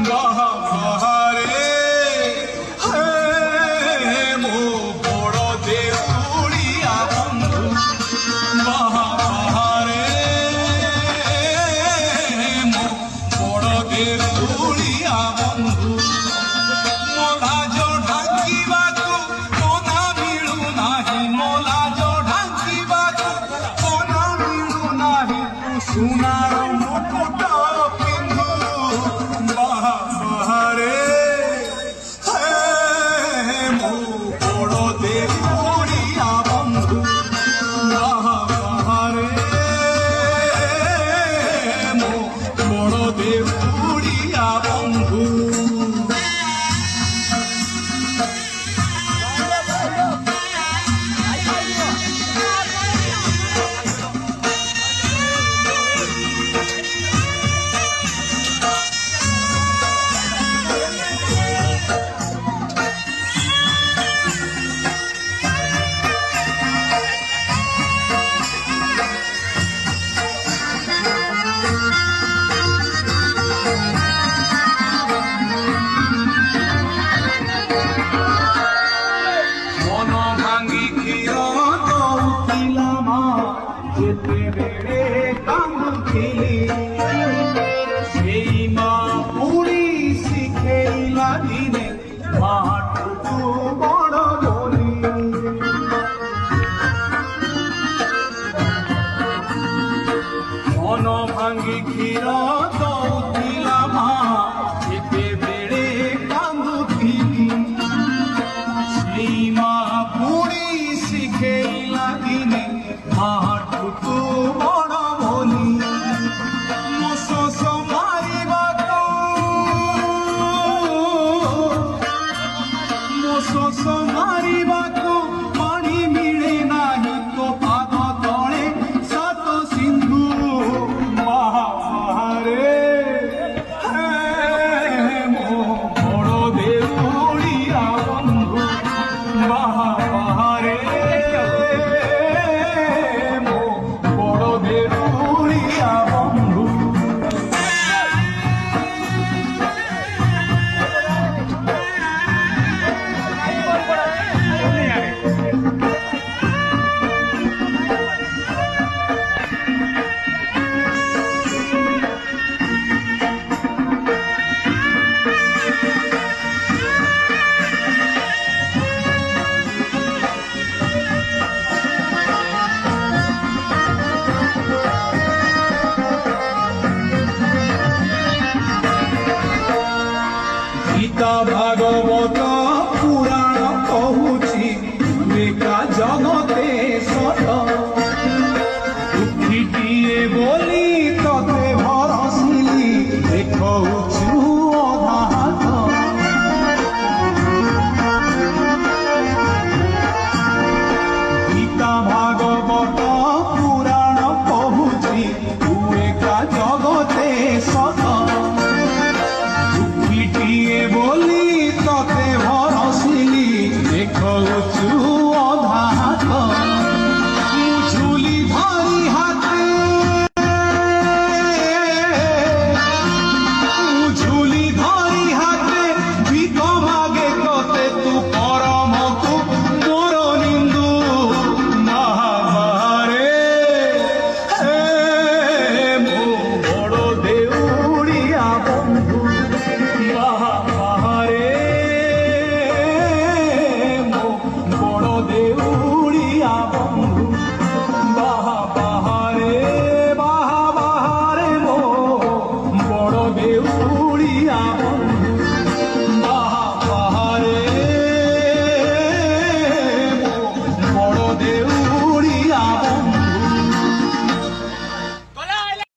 বাহা বাহারে হে মো বড় দেউড়িয়া বন্ধু বাহা বাহারে মো বড় দেউড়িয়া বন্ধু মোলাজ ঢাকিବାକୁ কোনা ମିଳୁ ନାହିଁ ମୋଲାଜ ଢାଙ୍କିବାକୁ କୋନା ମିଳୁ ନାହିଁ ସୁନାର ମୁକୁଟ ପିନ୍ଧୁ ବାହା ବାହାରେ ହେ ମୋ ବଡ଼ ଦେଉଡ଼ିଆ ବନ୍ଧୁ ବାହା ବାହାରେ ମୋ ବଡ଼ ଦେଉଡ଼ିଆ ବନ୍ଧୁ যেতে বেড়ে কাঁদুছিলি সেই মা পুরি শিখেইলা দিনে মাটুকু বড় বলি মন ভাঙ্গি ক্ষীর